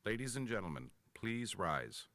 Ladies and gentlemen, please rise.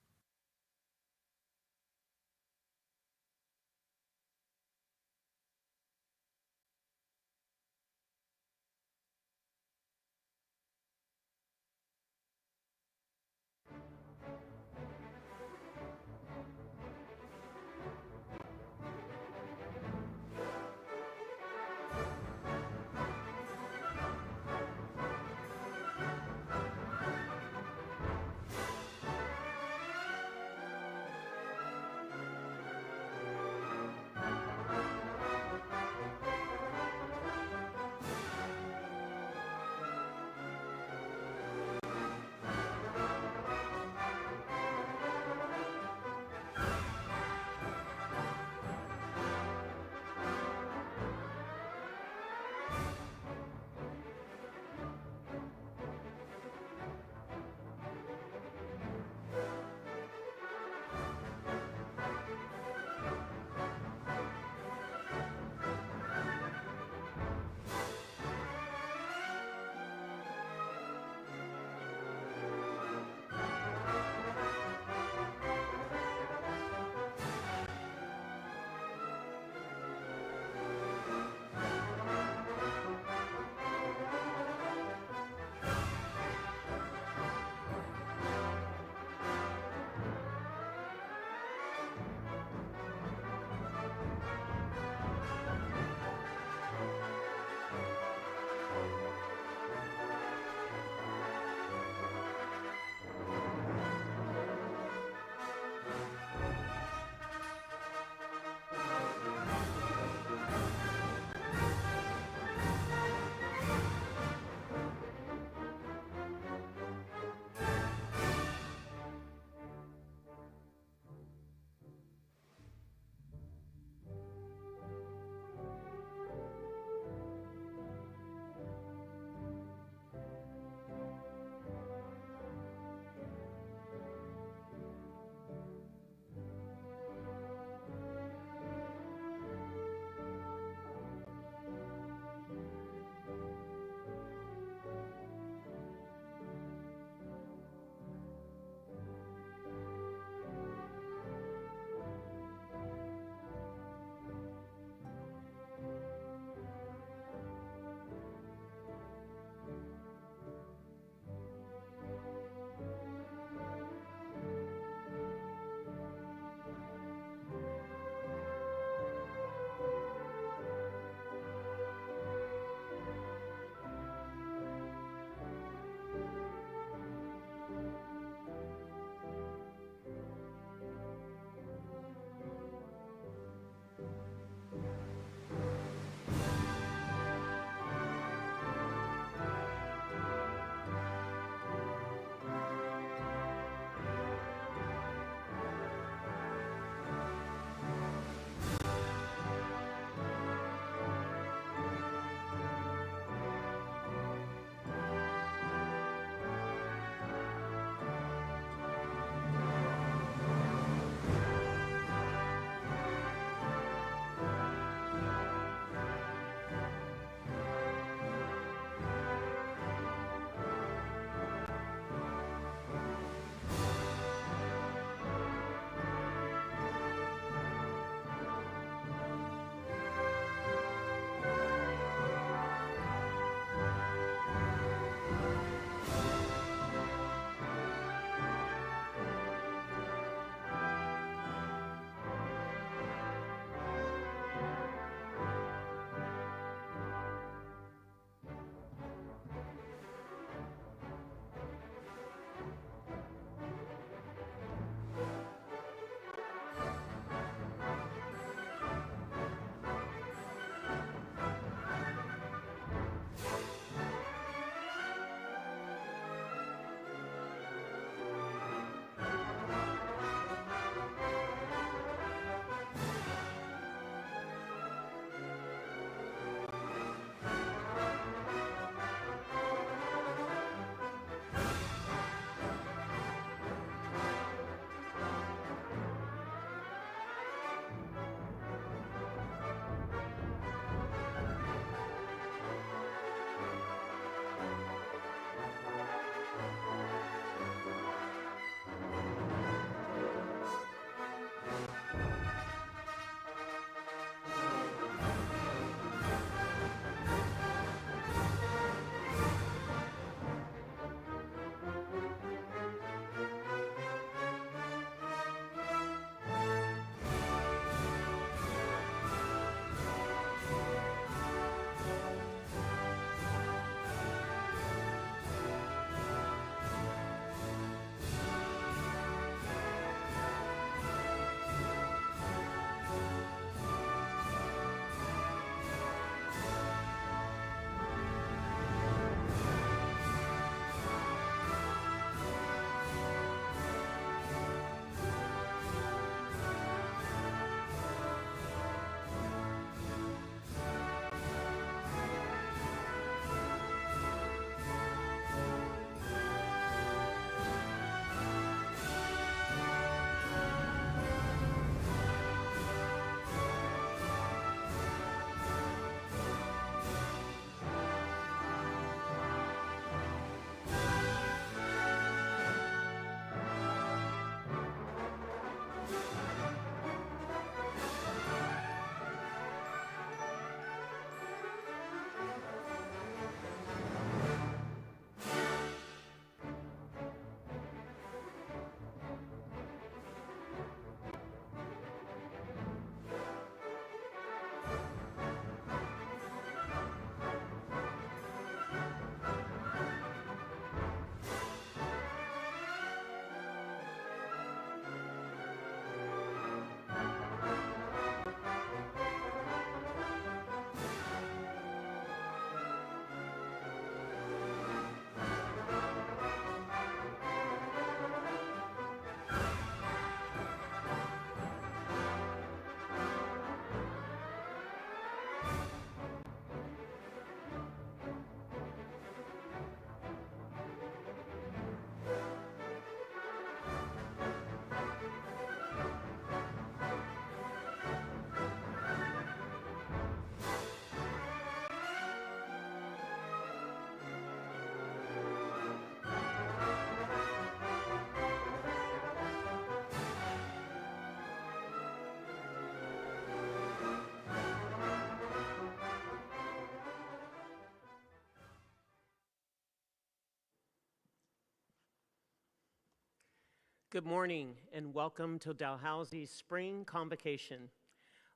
Good morning and welcome to Dalhousie's Spring Convocation.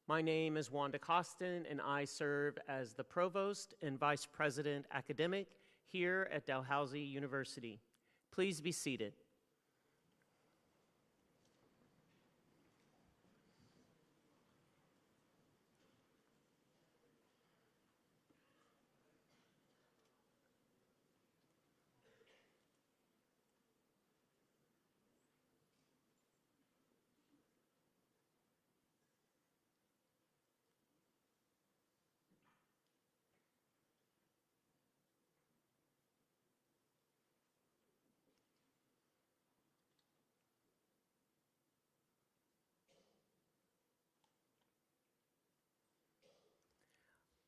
My name is Wanda Costin and I serve as the Provost and Vice President Academic here at Dalhousie University. Please be seated.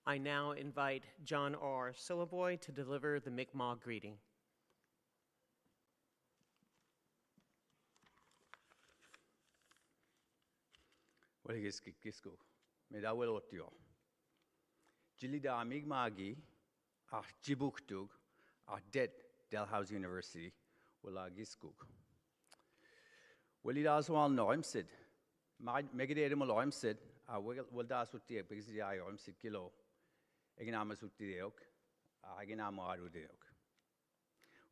I now invite John R. Syllaboy to deliver the Mi'kmaq greeting. Waligisku, medawelotio. Jilida Mi'kmaqi, Jibuktug, Det Dalhousie University, Walagiskuk. Walidaswal noimsid, Megadadum loimsid, Waldasuti, Bixia oimsid kilo, Eganamasuti, Aganamarudeok.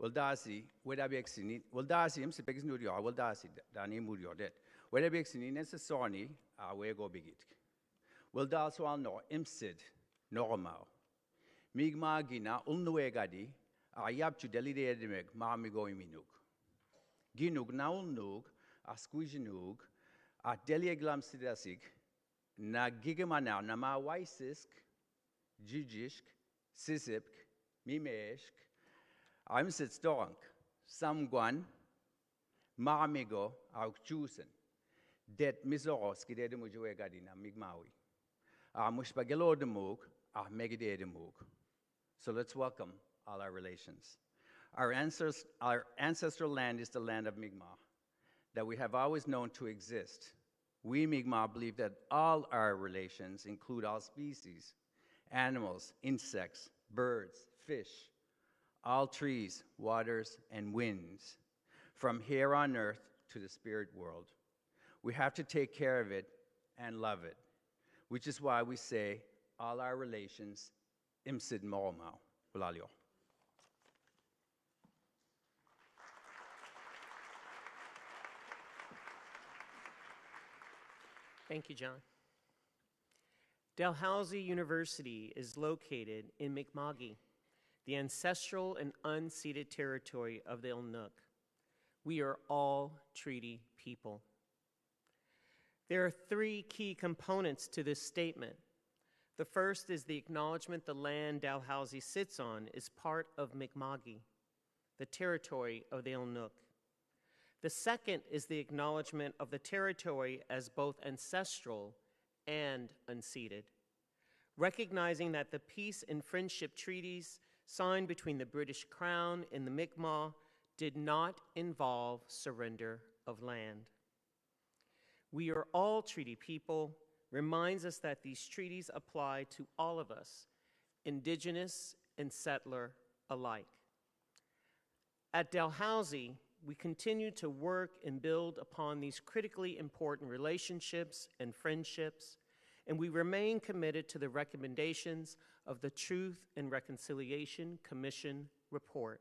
Waldasi, Wedabexini, Waldasi, Imsipexnudio, Waldasi, Dani Muriodet. Wedabexini, Nessasoni, Awego Bigit. Waldaswal no, Imsid, Normau. Mi'kmaqina, Ulnuegadi, Ayapchu Delidemeg, Mamigo Iminuk. Ginug Naulnug, Asquijinug, Delieglam Sidasig, Nagigamana, Nama Waisisk, Jijishk, Sisipk, Mimeshk, I'm sit stork, Samguan, Marmigo, Auchusen, Det Misoros, Gidemujuegadina, Mi'kmawi. Mushbagelo de Moog, Megade de Moog. So let's welcome all our relations. Our ancestral land is the land of Mi'kmaq, that we have always known to exist. We Mi'kmaq believe that all our relations include all species, animals, insects, birds, fish, all trees, waters, and winds, from here on earth to the spirit world. We have to take care of it and love it, which is why we say all our relations, imsid mormau, Walalio. Thank you, John. Dalhousie University is located in Mi'kmaqi, the ancestral and unceded territory of the Inuk. We are all treaty people. There are three key components to this statement. The first is the acknowledgement the land Dalhousie sits on is part of Mi'kmaqi, the territory of the Inuk. The second is the acknowledgement of the territory as both ancestral and unceded, recognizing that the peace and friendship treaties signed between the British Crown and the Mi'kmaq did not involve surrender of land. We are all treaty people reminds us that these treaties apply to all of us, indigenous and settler alike. At Dalhousie, we continue to work and build upon these critically important relationships and friendships, and we remain committed to the recommendations of the Truth and Reconciliation Commission report.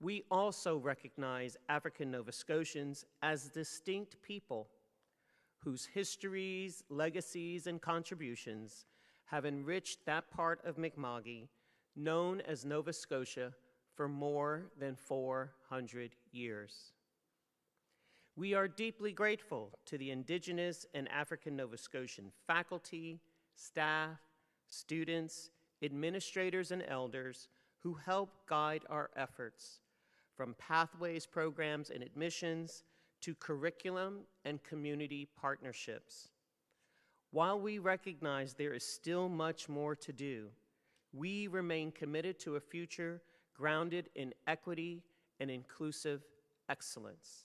We also recognize African Nova Scotians as distinct people whose histories, legacies, and contributions have enriched that part of Mi'kmaqi known as Nova Scotia for more than 400 years. We are deeply grateful to the Indigenous and African Nova Scotian faculty, staff, students, administrators, and elders who help guide our efforts, from pathways, programs, and admissions to curriculum and community partnerships. While we recognize there is still much more to do, we remain committed to a future grounded in equity and inclusive excellence.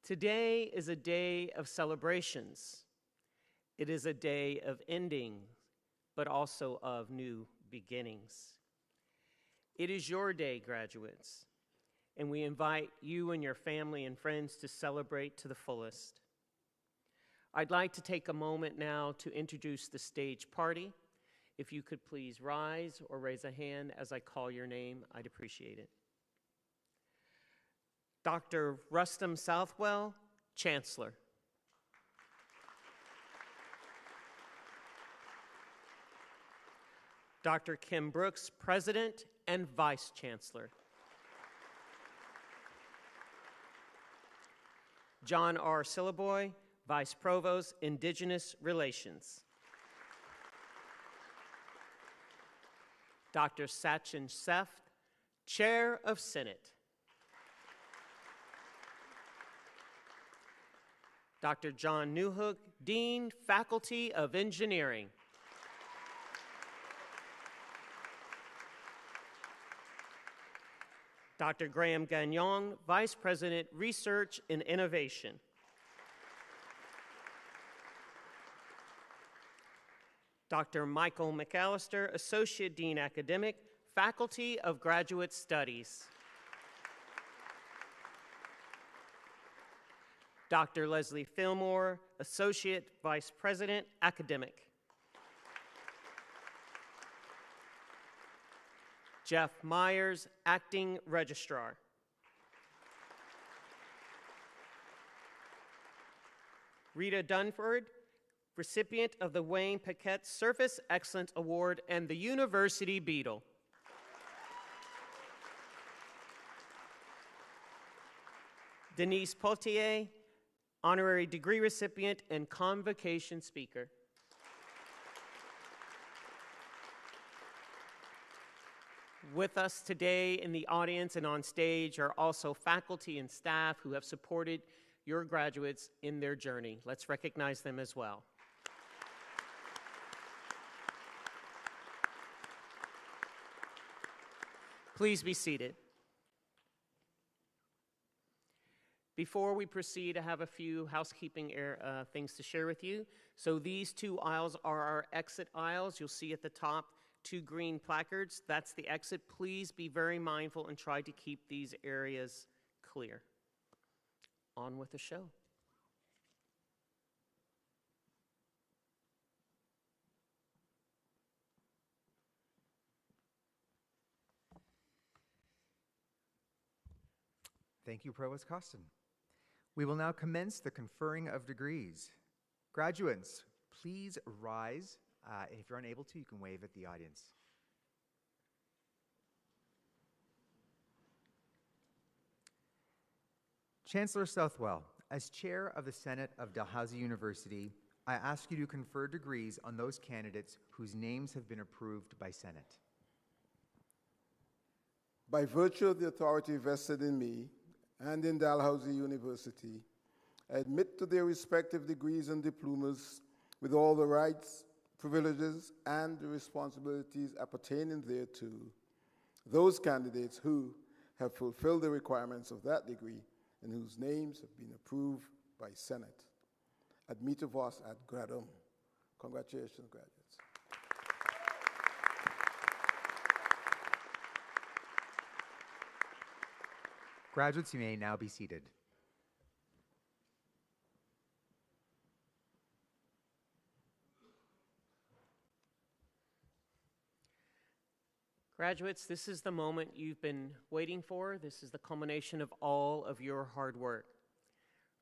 Today is a day of celebrations. It is a day of ending, but also of new beginnings. It is your day, graduates. and we invite you and your family and friends to celebrate to the fullest. I'd like to take a moment now to introduce the stage party. If you could please rise or raise a hand as I call your name, I'd appreciate it. Dr. Rustam Southwell, Chancellor. Dr. Kim Brooks, President and Vice Chancellor. John R. Sillaboy, Vice Provost, Indigenous Relations. Dr. Sachin Seth, Chair of Senate. Dr. John Newhook, Dean, Faculty of Engineering. Dr. Graham Gagnon, Vice President, Research and Innovation. Dr. Michael McAllister, Associate Dean Academic, Faculty of Graduate Studies. Dr. Leslie Fillmore, Associate Vice President, Academic. Jeff Myers, Acting Registrar. Rita Dunford, recipient of the Wayne Paquette Service Excellence Award and the University Beetle. Denise Potier, honorary degree recipient and Convocation speaker. With us today in the audience and on stage are also faculty and staff who have supported your graduates in their journey. Let's recognize them as well. Please be seated. Before we proceed, I have a few housekeeping things to share with you. So these two aisles are our exit aisles. You'll see at the top 2 green placards. That's the exit. Please be very mindful and try to keep these areas clear. On with the show. Thank you, Provost Costin. We will now commence the conferring of degrees. Graduates, please rise. And if you're unable to, you can wave at the audience. Chancellor Southwell, as Chair of the Senate of Dalhousie University, I ask you to confer degrees on those candidates whose names have been approved by Senate. By virtue of the authority vested in me and in Dalhousie University, I admit to their respective degrees and diplomas with all the rights, privileges, and the responsibilities appertaining thereto, those candidates who have fulfilled the requirements of that degree and whose names have been approved by Senate. Admito vos ad gradum. Congratulations, graduates. Graduates, you may now be seated. Graduates, this is the moment you've been waiting for. This is the culmination of all of your hard work.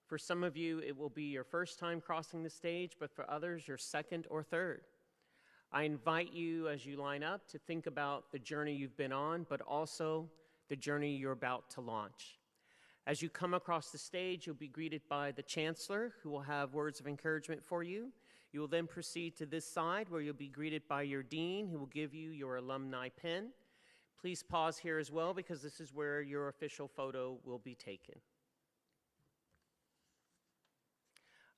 For some of you, it will be your first time crossing the stage, but for others, your second or third. I invite you, as you line up, to think about the journey you've been on, but also the journey you're about to launch. As you come across the stage, you'll be greeted by the Chancellor, who will have words of encouragement for you. You will then proceed to this side, where you'll be greeted by your Dean, who will give you your alumni pin. Please pause here as well, because this is where your official photo will be taken.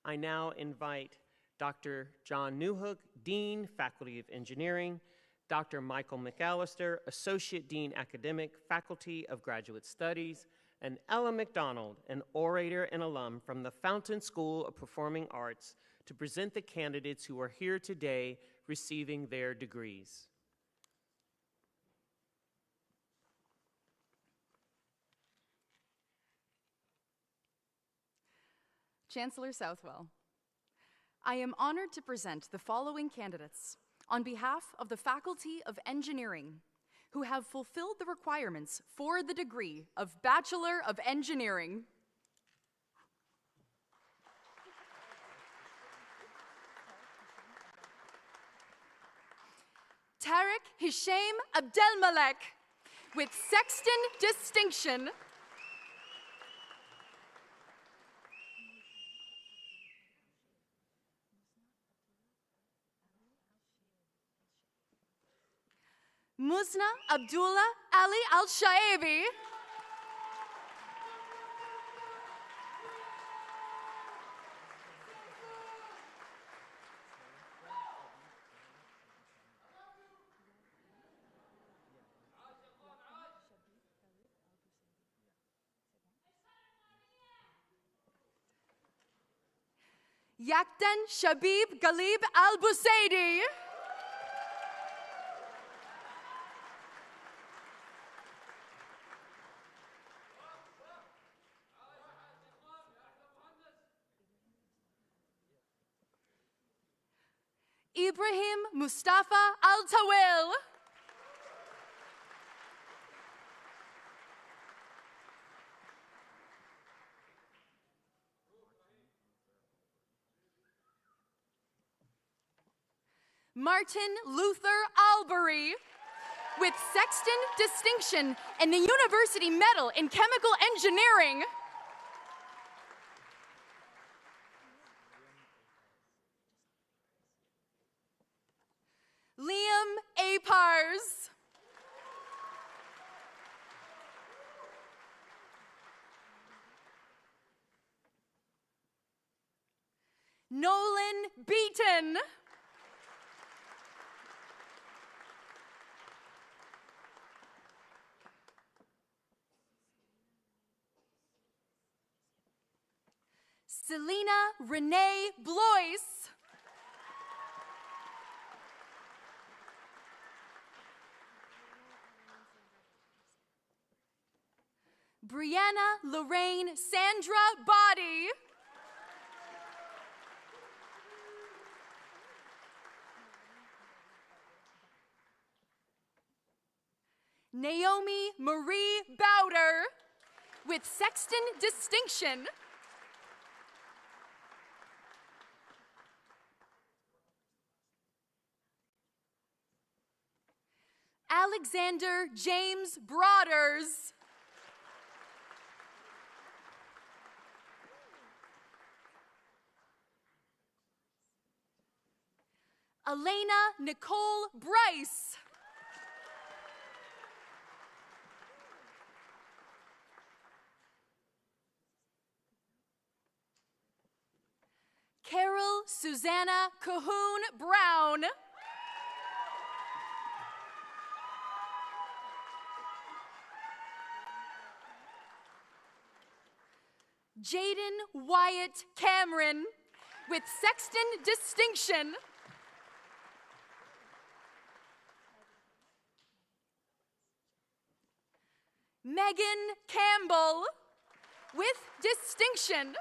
I now invite Dr. John Newhook, Dean, Faculty of Engineering, Dr. Michael McAllister, Associate Dean Academic, Faculty of Graduate Studies, and Ella McDonald, an orator and alum from the Fountain School of Performing Arts, to present the candidates who are here today receiving their degrees. Chancellor Southwell. I am honored to present the following candidates on behalf of the Faculty of Engineering who have fulfilled the requirements for the degree of Bachelor of Engineering. Tariq Hisham Abdelmalek with Sexton Distinction. Muzna Abdullah Ali Al-Shaebi. Yaktan Shabib Galib Al-Busaidi. Ibrahim Mustafa Al-Tawil. Martin Luther Albury with Sexton Distinction and the University Medal in Chemical Engineering. Liam Apars. Nolan Beaton. Selena Renee Blois. Brianna Lorraine Sandra Body. Naomi Marie Bowder with Sexton Distinction. Alexander James Broaders. Elena Nicole Bryce. Carol Susanna Cahoon Brown. Jaden Wyatt Cameron with Sexton Distinction. Megan Campbell with Distinction.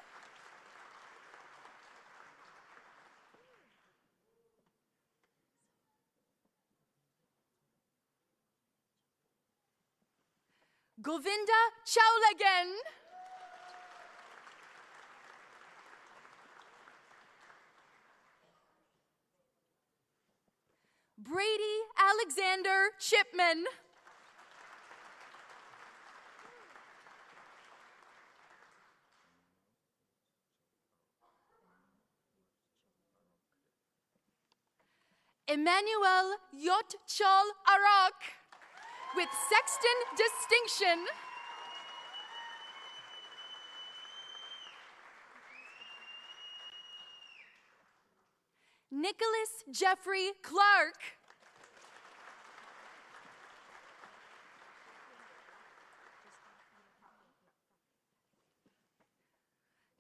Govinda Chowlagan. Brady Alexander Chipman. Emmanuel Yotchol Arak with Sexton Distinction. Nicholas Jeffrey Clark.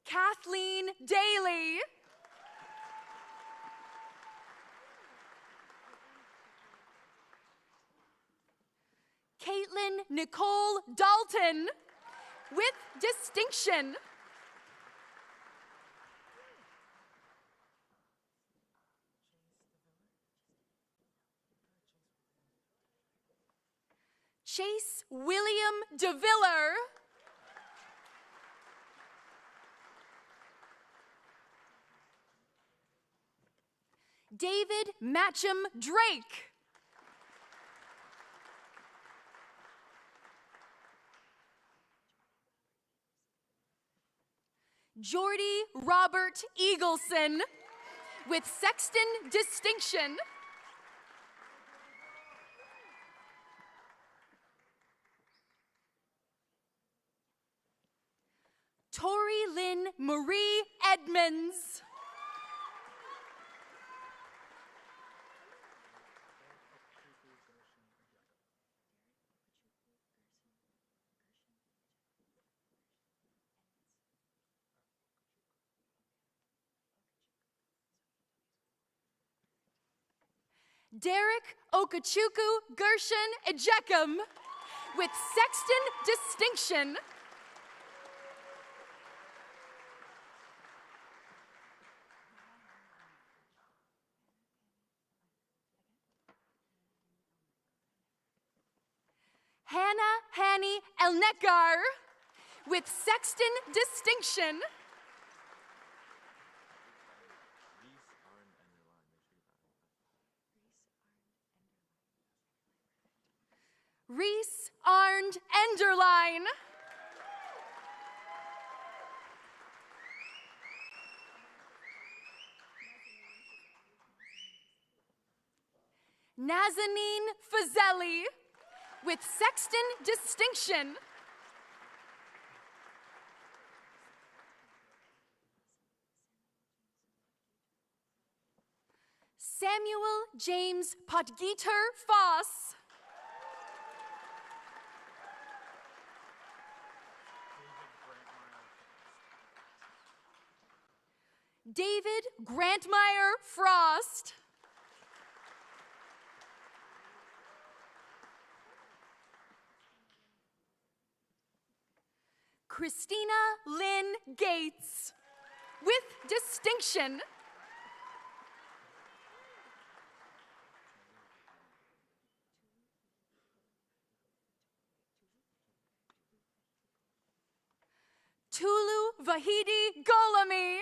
Kathleen Daly. Caitlin Nicole Dalton with Distinction. Chase William DeViller. David Matcham Drake. Jordy Robert Eagleson with Sexton Distinction. Tori Lynn Marie Edmonds. Derek Okachukwu Gershon Ejekum with Sexton Distinction. Hannah Hani Elnekar with Sexton Distinction. Reese Arndt Enderline. Nazanin Fazeli with Sexton Distinction. Samuel James Potgieter Foss. David Grantmeyer Frost. Christina Lynn Gates with Distinction. Tulu Vahidi Golami.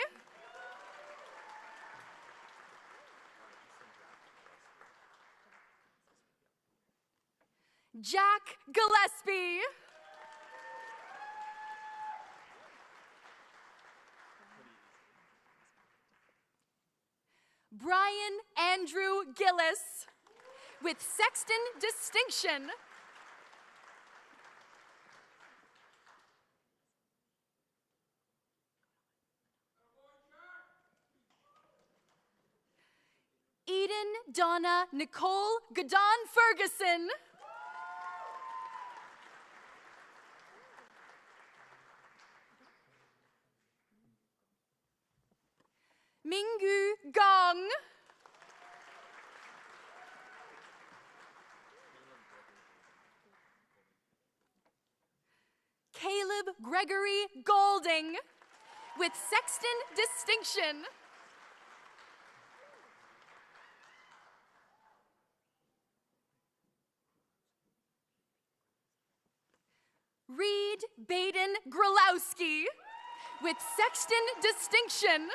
Jack Gillespie. Brian Andrew Gillis with Sexton Distinction. Eden Donna Nicole Godon Ferguson. Minggu Gong. Caleb Gregory Golding with Sexton Distinction. Reed Baden Grolowski with Sexton Distinction.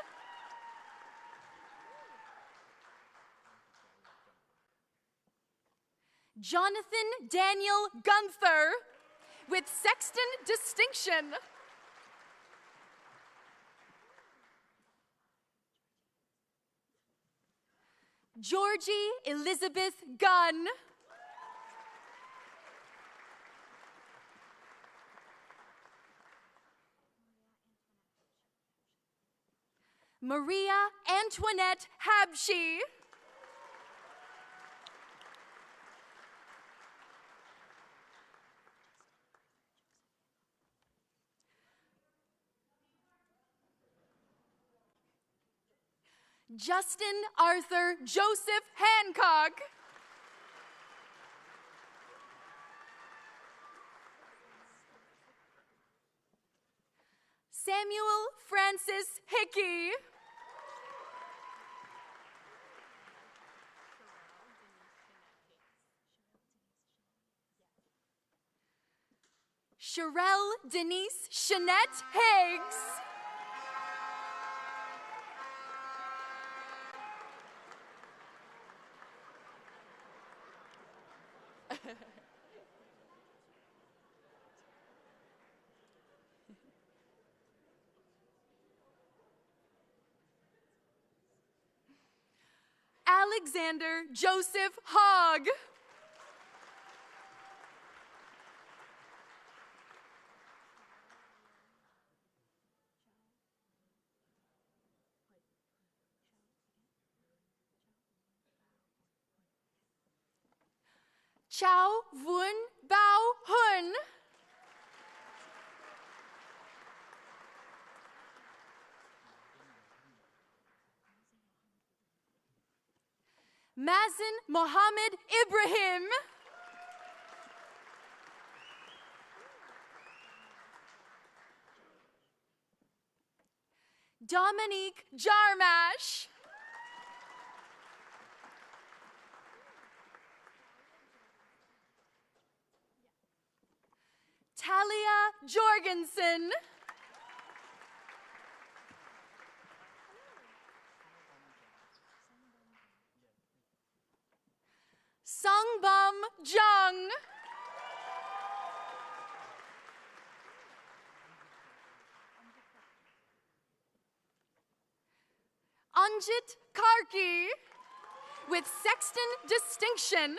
Jonathan Daniel Gunther with Sexton Distinction. Georgie Elizabeth Gunn. Maria Antoinette Habshi. Justin Arthur Joseph Hancock. Samuel Francis Hickey. Sherelle Denise Shanette Higgs. Alexander Joseph Hogg. Chow Vun Bao Hun. Mazen Mohammed Ibrahim. Dominique Jarmash. Talia Jorgensen. Sungbum Jung. Anjit Karki with Sexton Distinction.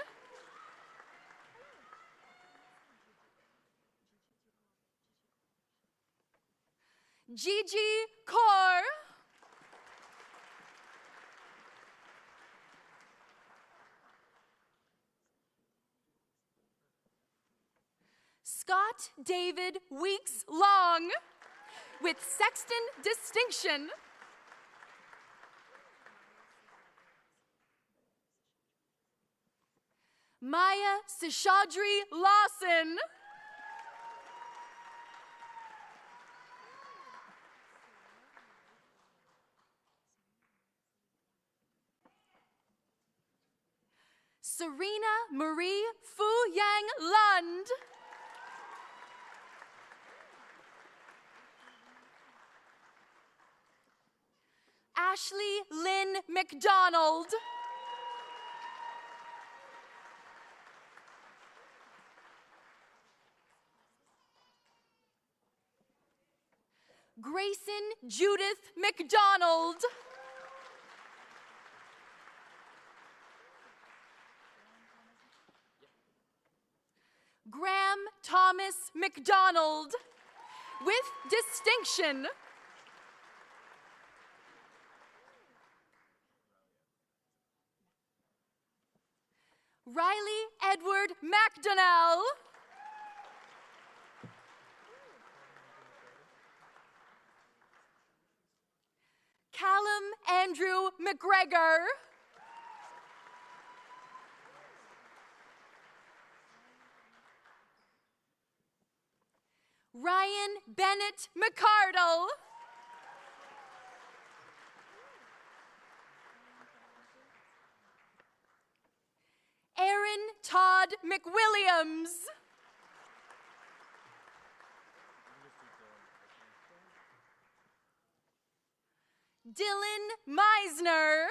Gigi Kaur. Scott David Weeks Long with Sexton Distinction. Maya Seshadri Lawson. Serena Marie Fu Yang Lund. Ashley Lynn McDonald. Grayson Judith McDonald. Graham Thomas McDonald with distinction. Riley Edward McDonnell. Callum Andrew McGregor. Ryan Bennett McCardle. Aaron Todd McWilliams. Dylan Meisner.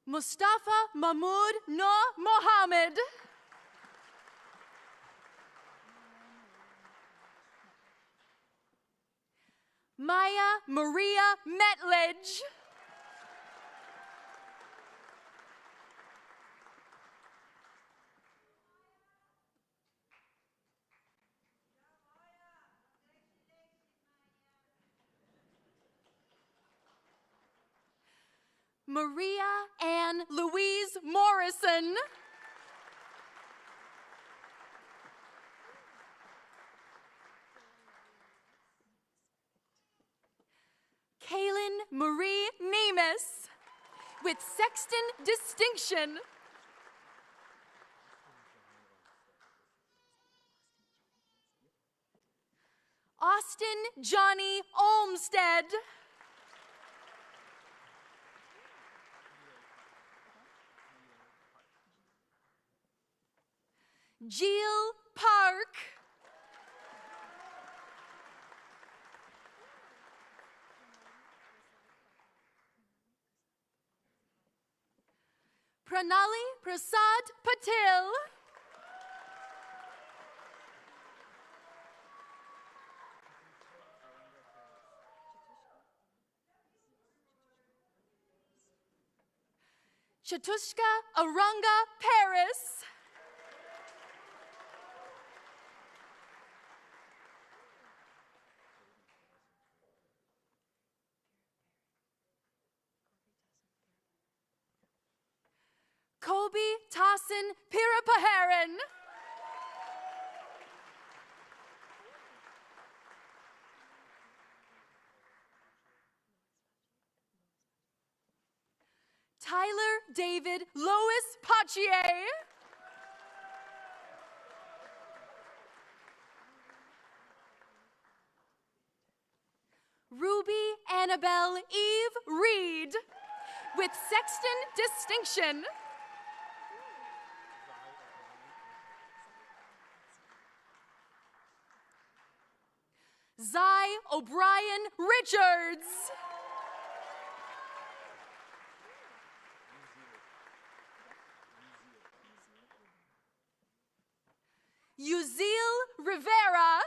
Mustafa Mahmoud Noor Mohammed. Maya Maria Metledge. Maria Ann Louise Morrison. Kaylin Marie Nemus with Sexton Distinction. Austin Johnny Olmstead. Jill Park. Pranali Prasad Patil. Chatushka Aranga Paris. Kobe Tassin Pirapaharan. Tyler David Lois Pachier. Ruby Annabelle Eve Reed with Sexton Distinction. Zai O'Brien Richards. Yuzil Rivera.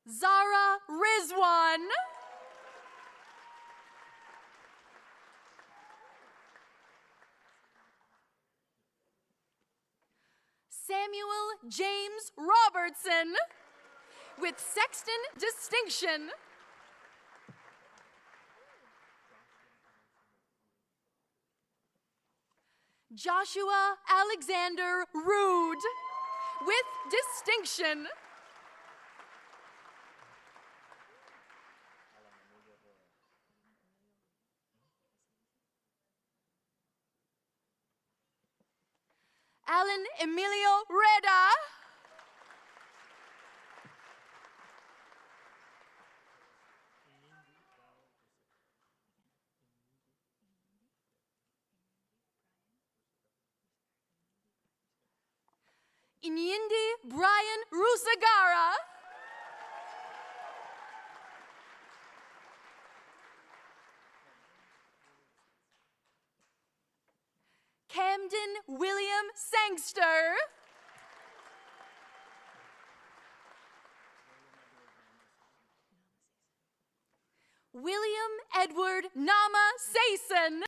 Zara Rizwan. Samuel James Robertson with Sexton Distinction. Joshua Alexander Rude with distinction. Alan Emilio Reda. Inyindi Brian Rusagara. Camden William Sangster. William Edward Nama Sason.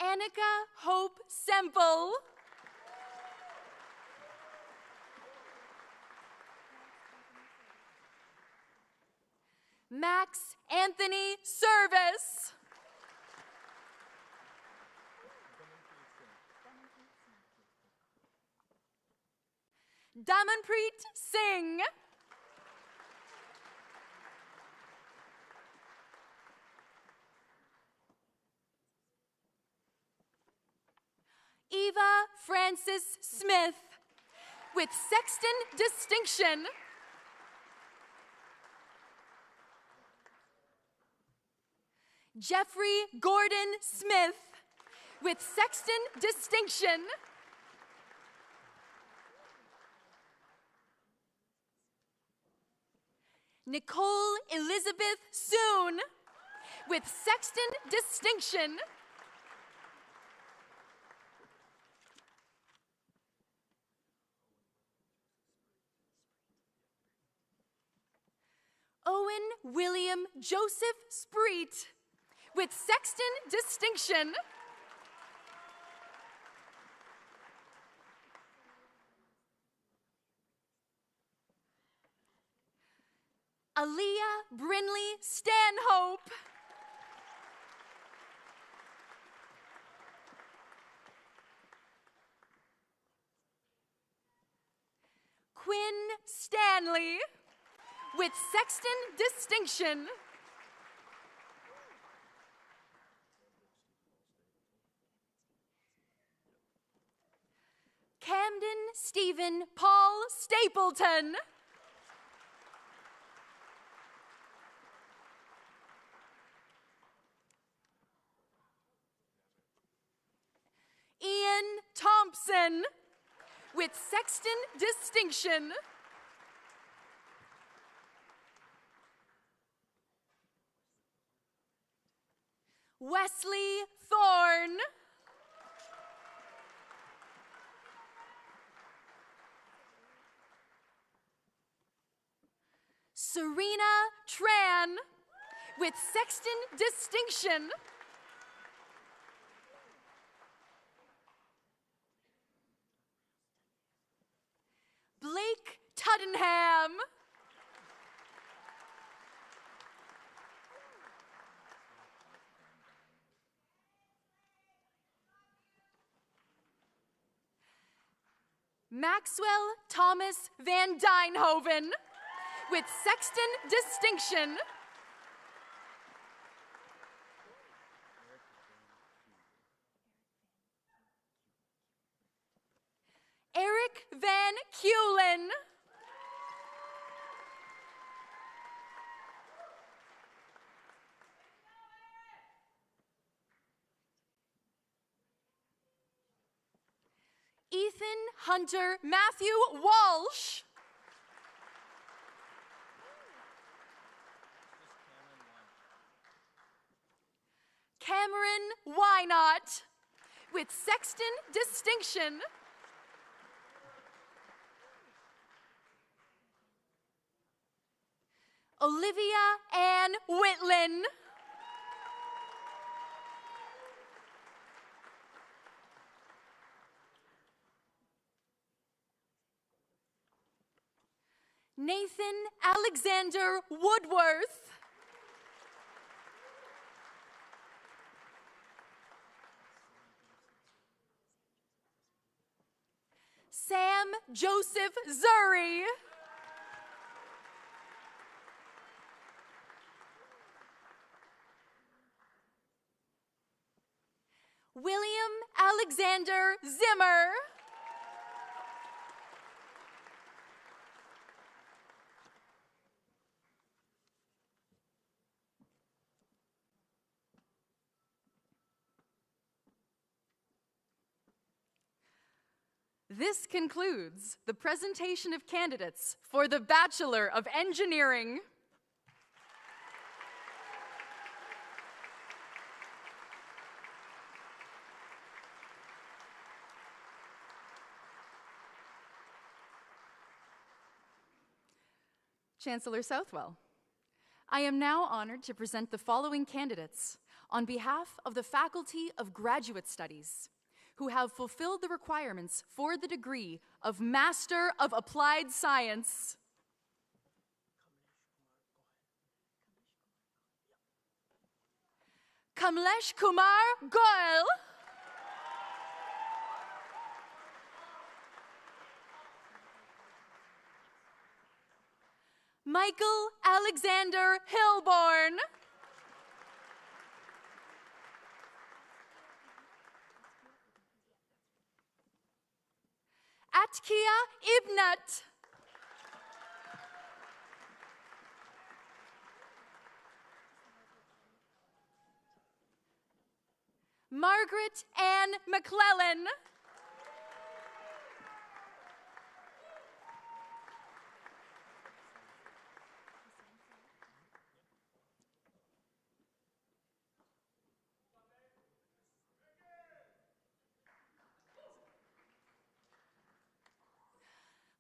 Annika Hope Semple. Max Anthony Service. Damanpreet Singh. Eva Francis Smith with Sexton Distinction. Jeffrey Gordon Smith with Sexton Distinction. Nicole Elizabeth Soon with Sexton Distinction. Owen William Joseph Spreet with Sexton Distinction. Aaliyah Brinley Stanhope. Quinn Stanley with Sexton Distinction. Camden Stephen Paul Stapleton. Ian Thompson with Sexton Distinction. Wesley Thorne. Serena Tran with Sexton Distinction. Blake Tuddenham. Maxwell Thomas Van Dijnhoven with Sexton Distinction. Eric Van Keulen. Ethan Hunter Matthew Walsh. Cameron Wynot with Sexton Distinction. Olivia Ann Whitlin. Nathan Alexander Woodworth. Sam Joseph Zuri. William Alexander Zimmer. This concludes the presentation of candidates for the Bachelor of Engineering. Chancellor Southwell, I am now honored to present the following candidates on behalf of the Faculty of Graduate Studies who have fulfilled the requirements for the degree of Master of Applied Science. Kamlesh Kumar Goyal. Michael Alexander Hilborn. Atkia Ibnat. Margaret Ann McClellan.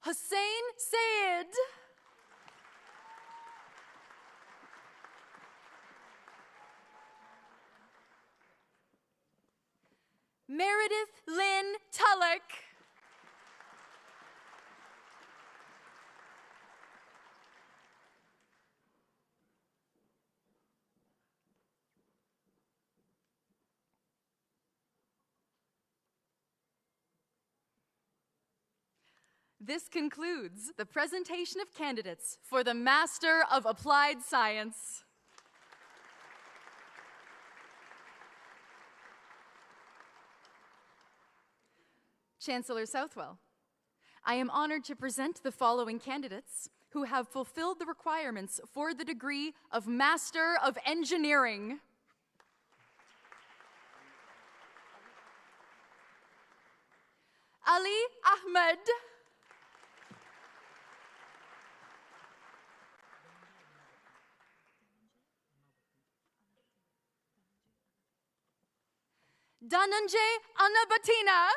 Hussein Sayed. Meredith Lynn Tulloch. This concludes the presentation of candidates for the Master of Applied Science. Chancellor Southwell, I am honored to present the following candidates who have fulfilled the requirements for the degree of Master of Engineering. Ali Ahmed. Dhananjay Anabatina.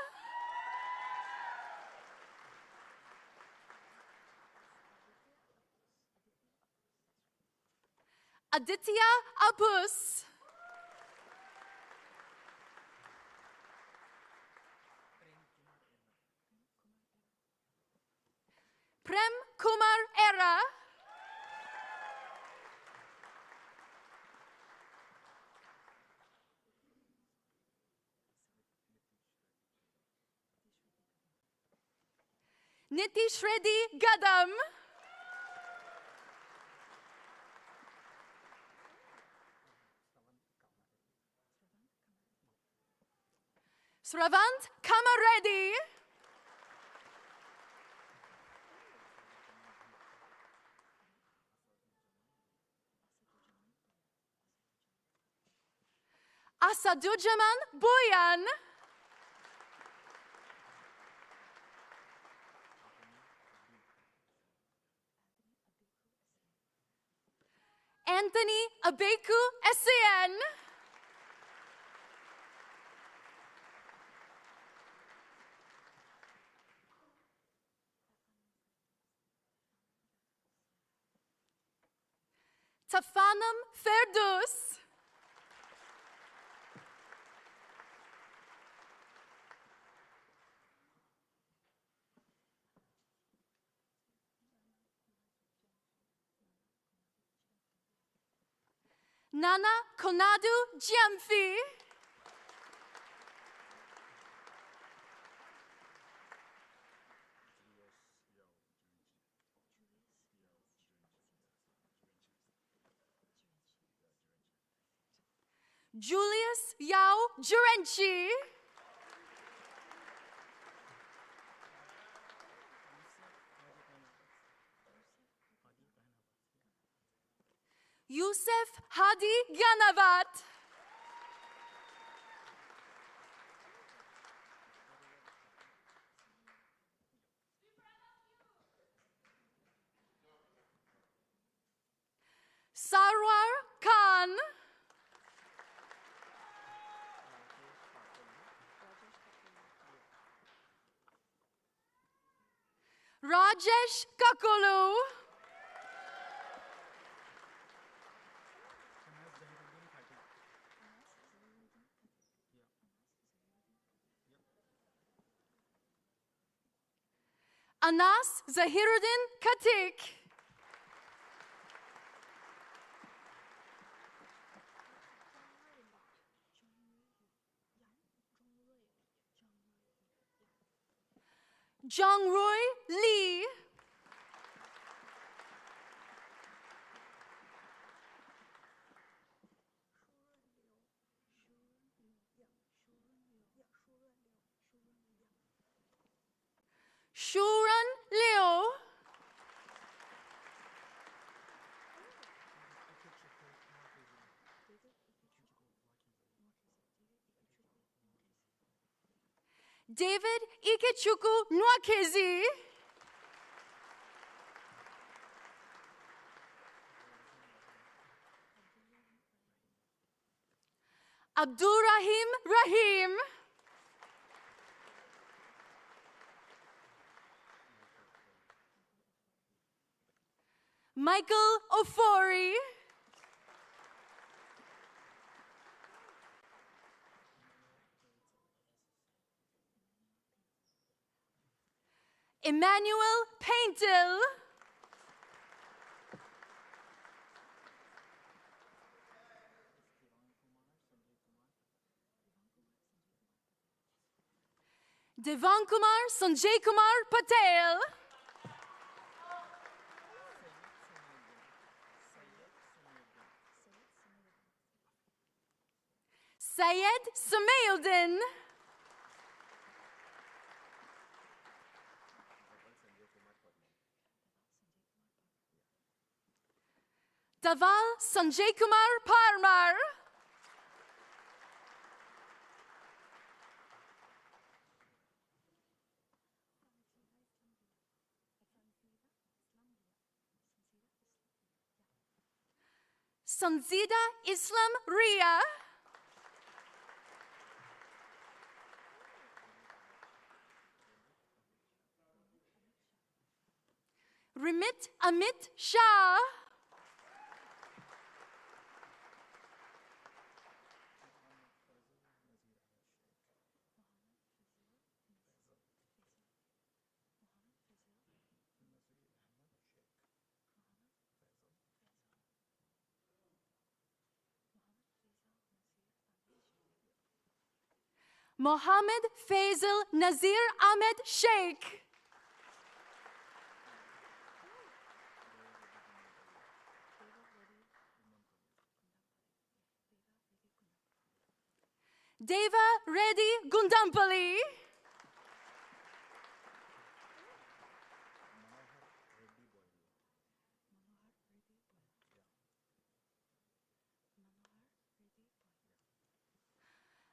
Aditya Apus. Prem Kumar Era. Nitish Reddy Gadam. Sravant Kamareddy. Asadujaman Boyan. Anthony Abeku Essien. Tafanam Ferdous. Nana Konadu Jiamfi. Julius Yao Jurenchi. Yusef Hadi Ganavat. Sarwar Khan. Rajesh Kakulu. Anas Zahiruddin Katik. Jongrui Lee. Shuran Liu. David Ikechukwu Nwakezi. Abdurrahim Rahim. Michael Ofori. Emmanuel Paintil. Devankumar Sanjay Kumar Patel. Syed Sameuddin. Daval Sanjay Kumar Parmar. Sanzida Islam Ria. Remit Amit Shah. Mohammed Faisal Nazir Ahmed Sheikh. Deva Reddy Gundampally.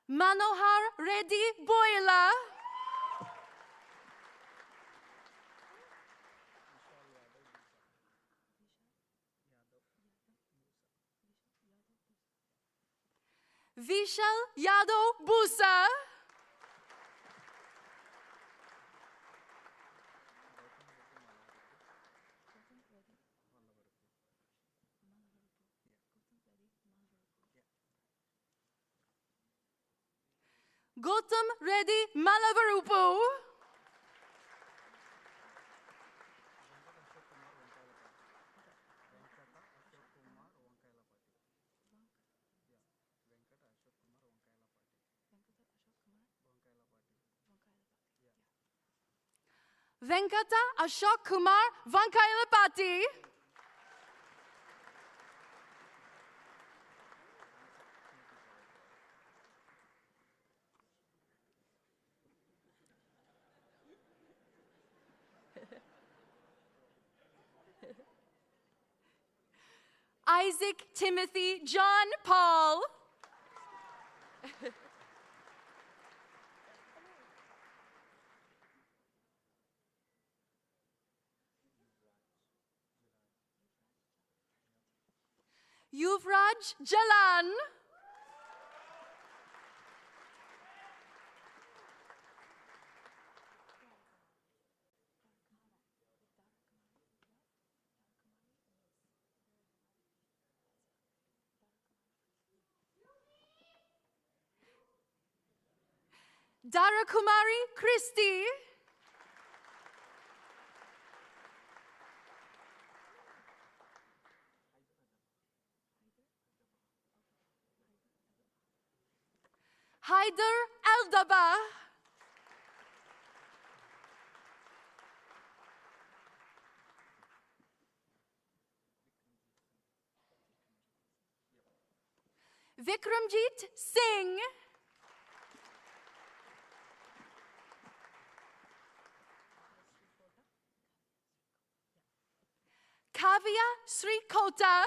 Manohar Reddy Boyla. Vishal Yadav Busa. Gautam Reddy Malavarupu. Venkata Ashok Kumar Vankailapati. Isaac Timothy John Paul. Yuvraj Jalan. Dara Kumari Christie. Haider Aldaba. Vikramjit Singh. Kavya Srikota.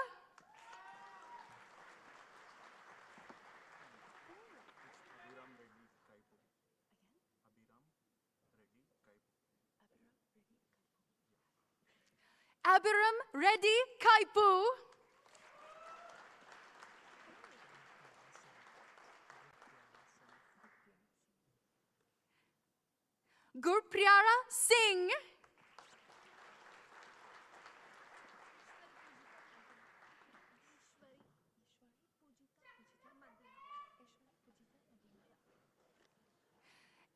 Abiram Reddy Kaipu. Gurpriara Singh.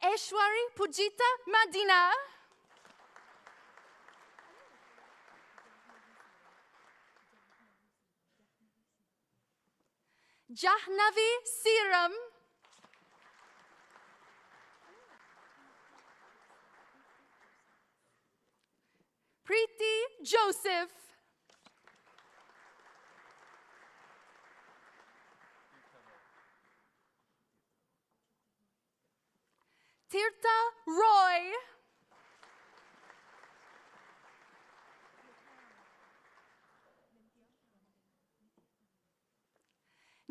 Eshwari Pujita Madina. Jahnavi Siram. Preeti Joseph. Tirtha Roy.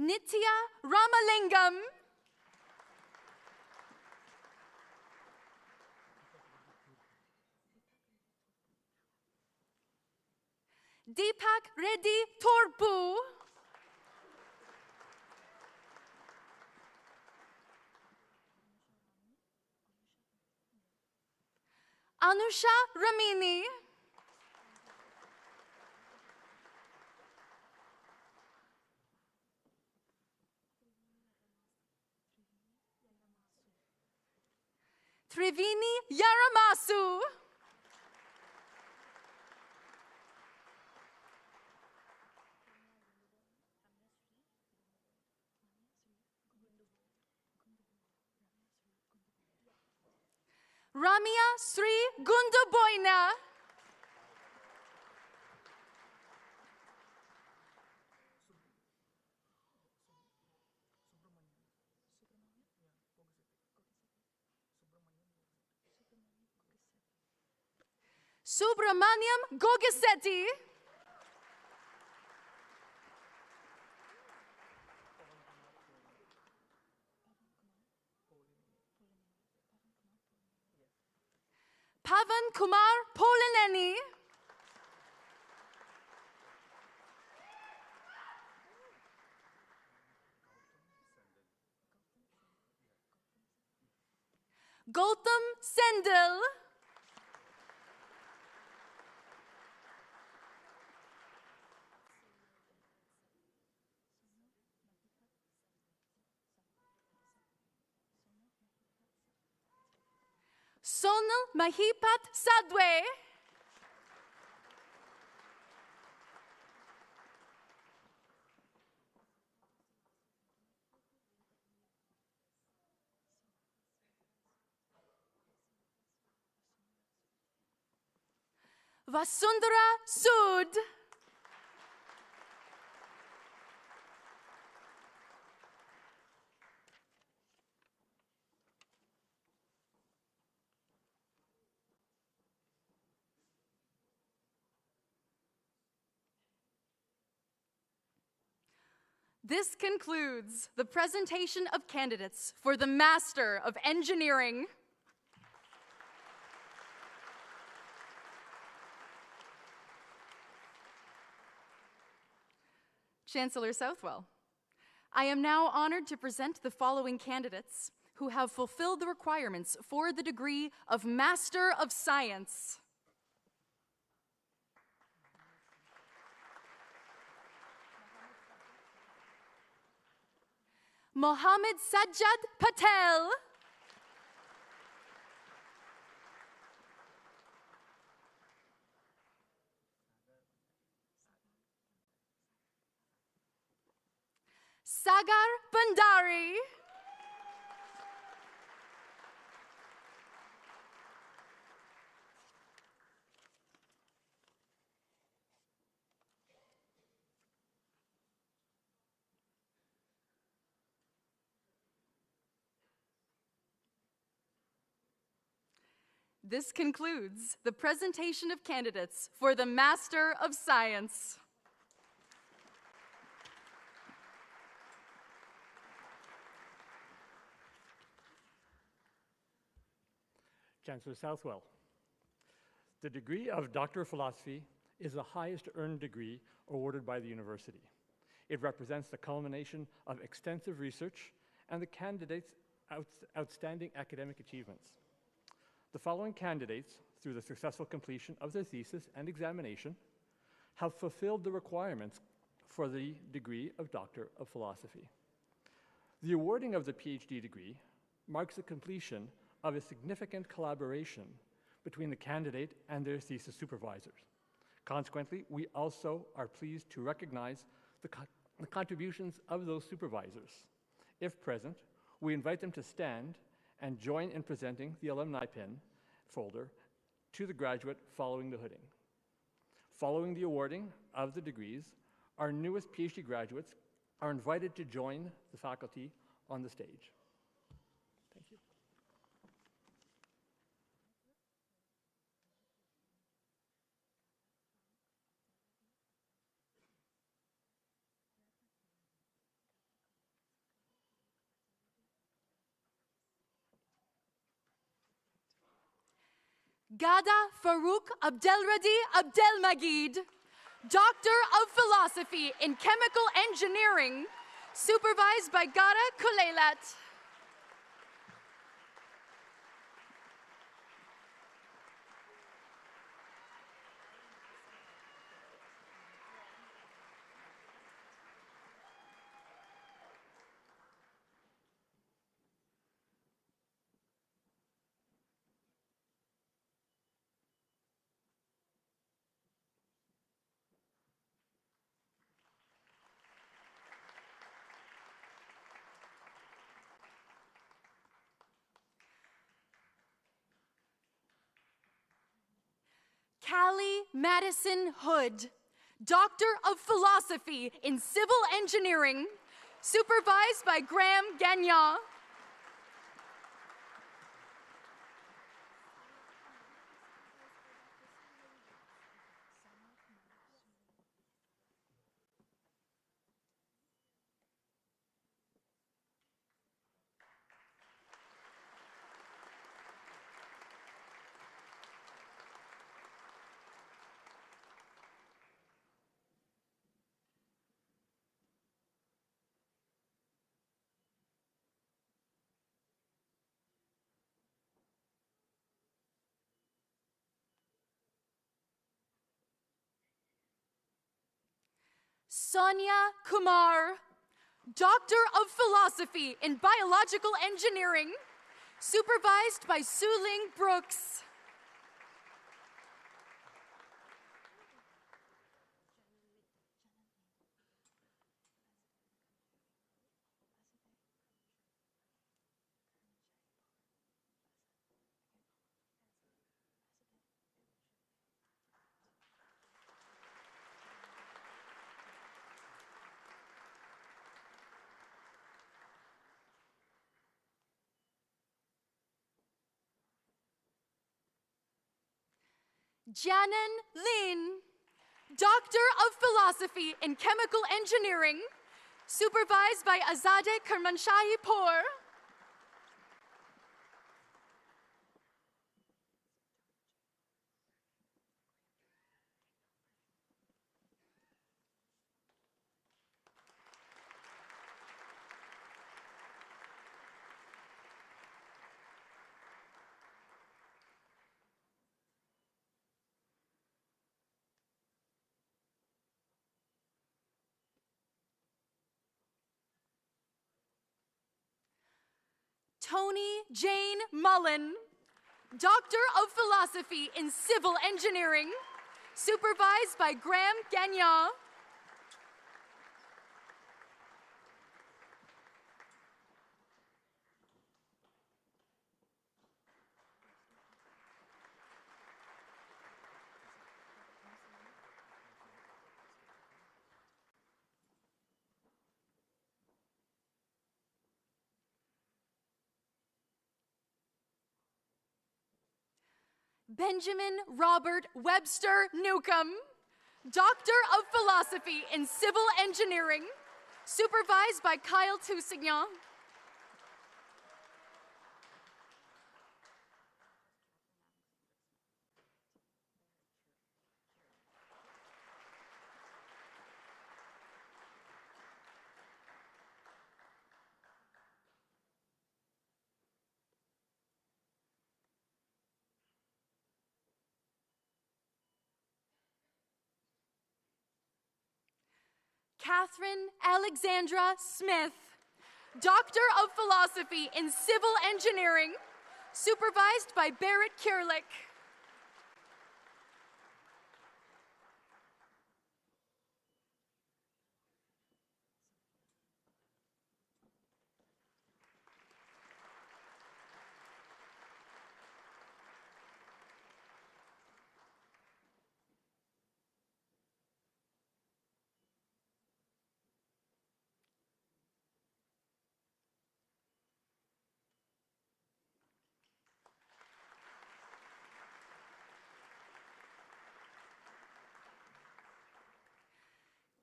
Nitya Ramalingam. Deepak Reddy Torpu. Anusha Ramini. Triveni Yaramasu. Ramya Sri Gunduboyna. Subramaniam Gogisetti. Pavan Kumar Polineni. Gautam Sendil. Sonal Mahipat Sadwe. Vasundhara Sood. This concludes the presentation of candidates for the Master of Engineering. Chancellor Southwell, I am now honored to present the following candidates who have fulfilled the requirements for the degree of Master of Science. Mohammed Sajjad Patel. Sagar Bandari. This concludes the presentation of candidates for the Master of Science. Chancellor Southwell, the degree of Doctor of Philosophy is the highest earned degree awarded by the university. It represents the culmination of extensive research and the candidate's outstanding academic achievements. The following candidates, through the successful completion of their thesis and examination, have fulfilled the requirements for the degree of Doctor of Philosophy. The awarding of the PhD degree marks the completion of a significant collaboration between the candidate and their thesis supervisors. Consequently, we also are pleased to recognize the contributions of those supervisors. If present, we invite them to stand and join in presenting the alumni pin folder to the graduate following the hooding. Following the awarding of the degrees, our newest PhD graduates are invited to join the faculty on the stage. Thank you. Gada Farouk Abdelradi Abdelmagid, Doctor of Philosophy in Chemical Engineering, supervised by Gada Kuleilat. Callie Madison Hood, Doctor of Philosophy in Civil Engineering, supervised by Graham Gagnon. Sonia Kumar, Doctor of Philosophy in Biological Engineering, supervised by Su-Ling Brooks. Janan Lin, Doctor of Philosophy in Chemical Engineering, supervised by Azadeh Kermanshahi Pour. Tony Jane Mullen, Doctor of Philosophy in Civil Engineering, supervised by Graham Gagnon. Benjamin Robert Webster Newcomb, Doctor of Philosophy in Civil Engineering, supervised by Kyle Toussignan. Catherine Alexandra Smith, Doctor of Philosophy in Civil Engineering, supervised by Barrett Kierlick.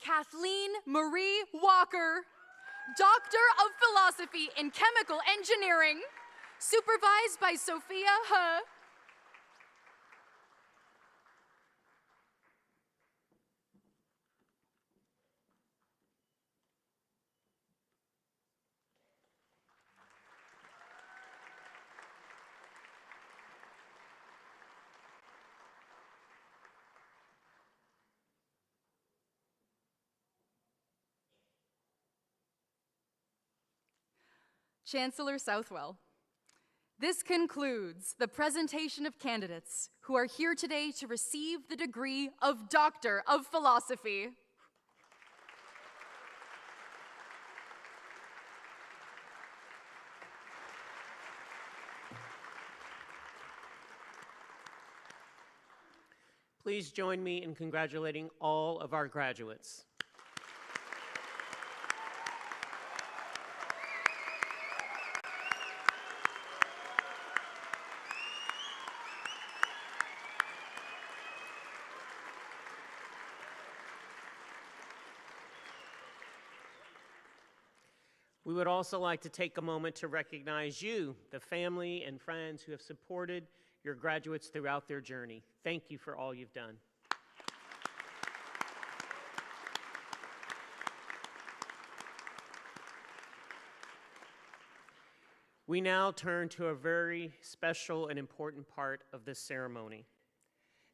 Kathleen Marie Walker, Doctor of Philosophy in Chemical Engineering, supervised by Sophia He. Chancellor Southwell. This concludes the presentation of candidates who are here today to receive the degree of Doctor of Philosophy. Please join me in congratulating all of our graduates. We would also like to take a moment to recognize you, the family and friends who have supported your graduates throughout their journey. Thank you for all you've done. We now turn to a very special and important part of this ceremony.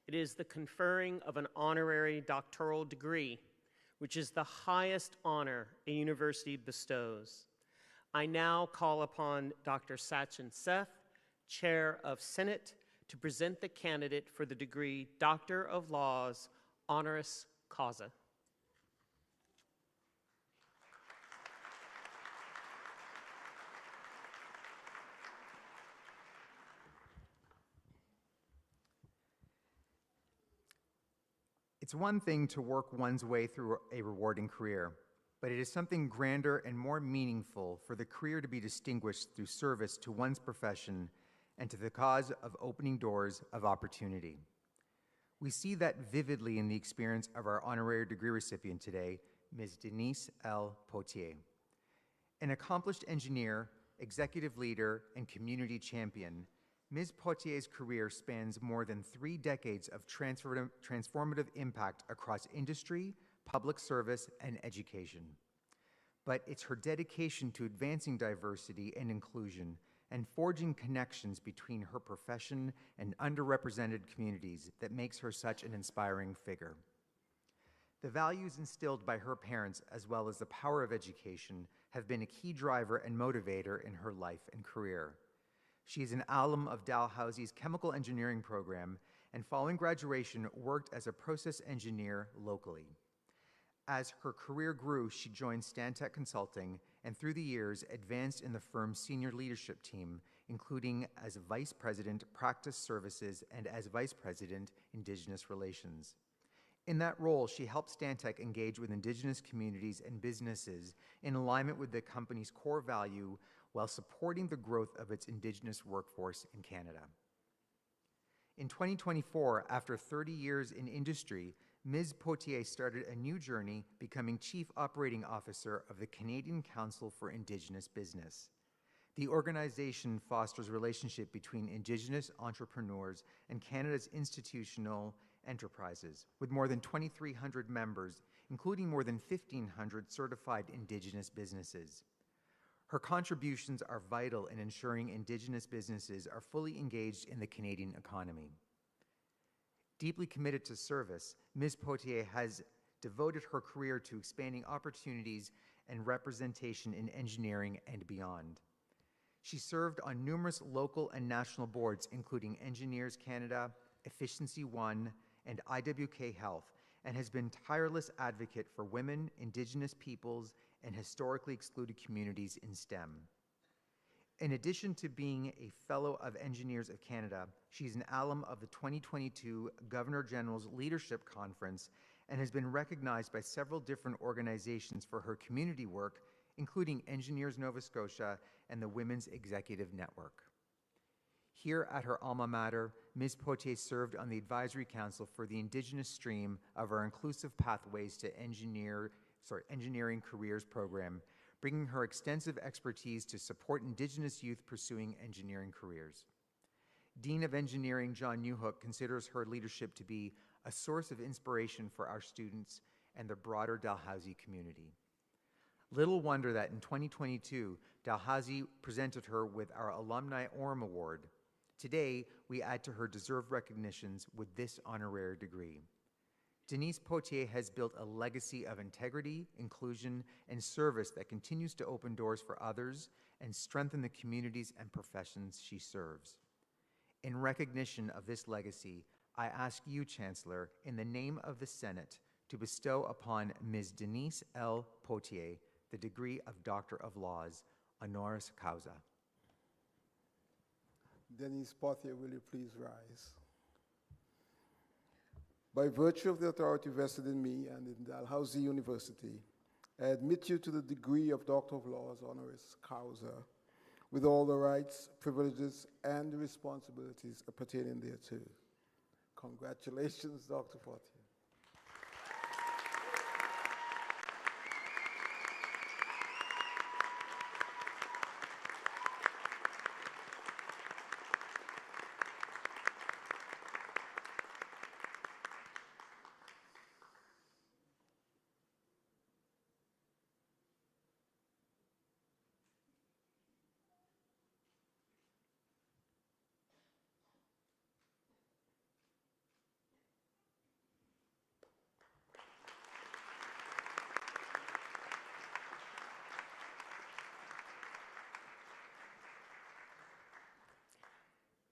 It is the conferring of an honorary doctoral degree, which is the highest honor a university bestows. I now call upon Dr. Sachin Seth, Chair of Senate, to present the candidate for the degree Doctor of Laws, honoris causa. It's one thing to work one's way through a rewarding career, but it is something grander and more meaningful for the career to be distinguished through service to one's profession and to the cause of opening doors of opportunity. We see that vividly in the experience of our honorary degree recipient today, Ms. Denise L. Potier. An accomplished engineer, executive leader, and community champion, Ms. Potier's career spans more than 3 decades of transformative impact across industry, public service, and education. But it's her dedication to advancing diversity and inclusion and forging connections between her profession and underrepresented communities that makes her such an inspiring figure. The values instilled by her parents, as well as the power of education, have been a key driver and motivator in her life and career. She is an alum of Dalhousie's chemical engineering program, and following graduation, worked as a process engineer locally. As her career grew, she joined Stantec Consulting, and through the years, advanced in the firm's senior leadership team, including as Vice President, Practice Services, and as Vice President, Indigenous Relations. In that role, she helped Stantec engage with Indigenous communities and businesses in alignment with the company's core value while supporting the growth of its Indigenous workforce in Canada. In 2024, after 30 years in industry, Ms. Potier started a new journey, becoming Chief Operating Officer of the Canadian Council for Indigenous Business. The organization fosters relationship between Indigenous entrepreneurs and Canada's institutional enterprises, with more than 2,300 members, including more than 1,500 certified Indigenous businesses. Her contributions are vital in ensuring Indigenous businesses are fully engaged in the Canadian economy. Deeply committed to service, Ms. Potier has devoted her career to expanding opportunities and representation in engineering and beyond. She served on numerous local and national boards, including Engineers Canada, Efficiency One, and IWK Health, and has been tireless advocate for women, Indigenous peoples, and historically excluded communities in STEM. In addition to being a Fellow of Engineers of Canada, she's an alum of the 2022 Governor General's Leadership Conference and has been recognized by several different organizations for her community work, including Engineers Nova Scotia and the Women's Executive Network. Here at her alma mater, Ms. Potier served on the Advisory Council for the Indigenous stream of our Inclusive Pathways to Engineering Careers program, bringing her extensive expertise to support Indigenous youth pursuing engineering careers. Dean of Engineering John Newhook considers her leadership to be a source of inspiration for our students and the broader Dalhousie community. Little wonder that in 2022, Dalhousie presented her with our Alumni Orem Award. Today, we add to her deserved recognitions with this honorary degree. Denise Potier has built a legacy of integrity, inclusion, and service that continues to open doors for others and strengthen the communities and professions she serves. In recognition of this legacy, I ask you, Chancellor, in the name of the Senate, to bestow upon Ms. Denise L. Potier the degree of Doctor of Laws, honoris causa. Denise Potier, will you please rise? By virtue of the authority vested in me and in Dalhousie University, I admit you to the degree of Doctor of Laws, honoris causa, with all the rights, privileges, and responsibilities pertaining thereto. Congratulations, Dr. Potier.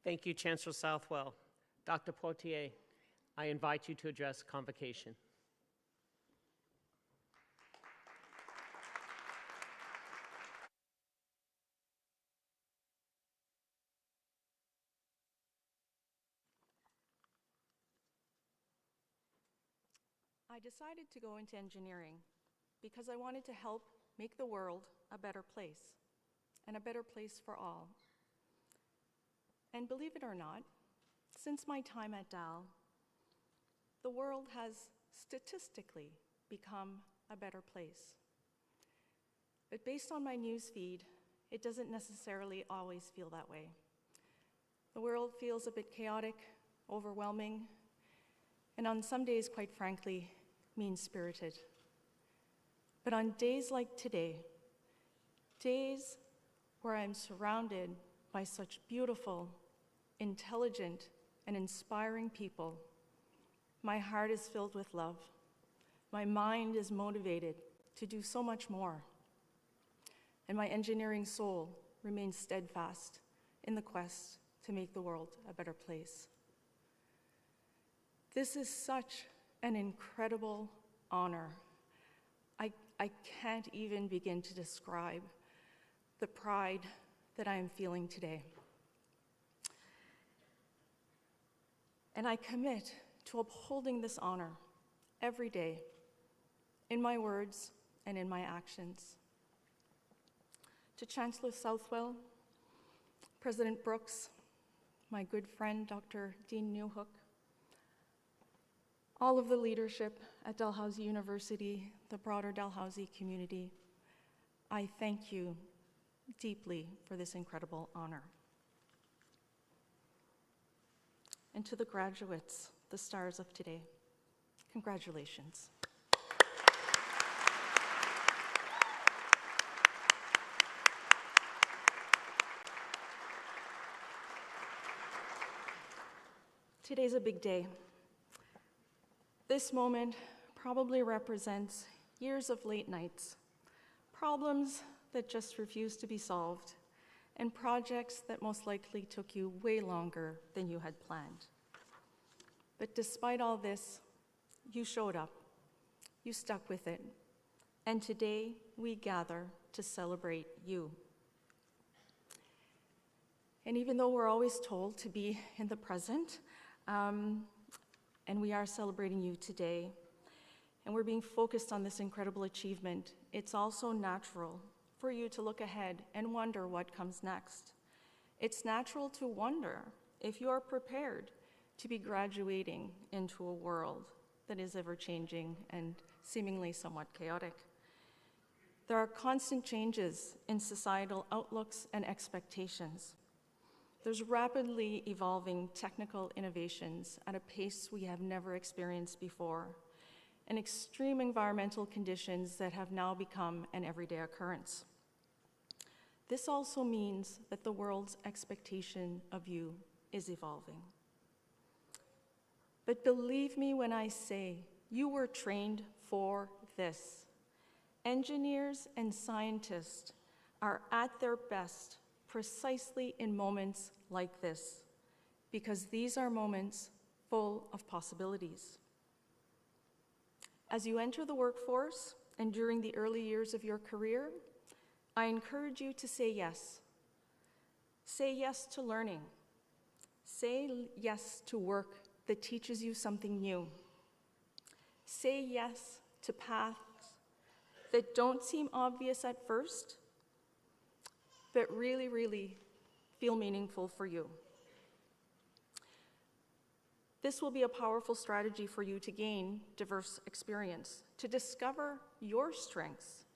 Thank you, Chancellor Southwell. Dr. Potier, I invite you to address Convocation. I decided to go into engineering because I wanted to help make the world a better place, and a better place for all. And believe it or not, since my time at Dal, the world has statistically become a better place. But based on my news feed, it doesn't necessarily always feel that way. The world feels a bit chaotic, overwhelming, and on some days, quite frankly, mean-spirited. But on days like today, days where I'm surrounded by such beautiful, intelligent, and inspiring people, my heart is filled with love. My mind is motivated to do so much more. And my engineering soul remains steadfast in the quest to make the world a better place. This is such an incredible honor. I can't even begin to describe the pride that I am feeling today. And I commit to upholding this honor every day in my words and in my actions. To Chancellor Southwell, President Brooks, my good friend, Dr. Dean Newhook, all of the leadership at Dalhousie University, the broader Dalhousie community, I thank you deeply for this incredible honor. And to the graduates, the stars of today, congratulations. Today's a big day. This moment probably represents years of late nights, problems that just refused to be solved, and projects that most likely took you way longer than you had planned. But despite all this, you showed up, you stuck with it, and today we gather to celebrate you. And even though we're always told to be in the present, and we are celebrating you today, and we're being focused on this incredible achievement, it's also natural for you to look ahead and wonder what comes next. It's natural to wonder if you're prepared to be graduating into a world that is ever-changing and seemingly somewhat chaotic. There are constant changes in societal outlooks and expectations. There's rapidly evolving technical innovations at a pace we have never experienced before, and extreme environmental conditions that have now become an everyday occurrence. This also means that the world's expectation of you is evolving. But believe me when I say you were trained for this. Engineers and scientists are at their best precisely in moments like this, because these are moments full of possibilities. As you enter the workforce and during the early years of your career, I encourage you to say yes. Say yes to learning. Say yes to work that teaches you something new. Say yes to paths that don't seem obvious at first, but really, really feel meaningful for you. This will be a powerful strategy for you to gain diverse experience, to discover your strengths,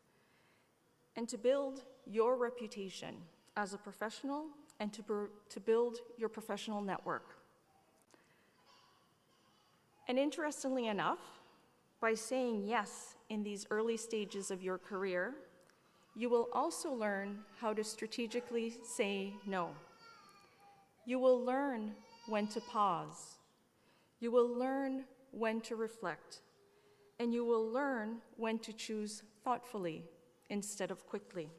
and to build your reputation as a professional and to build your professional network. And interestingly enough, by saying yes in these early stages of your career, you will also learn how to strategically say no. You will learn when to pause. You will learn when to reflect. And you will learn when to choose thoughtfully instead of quickly.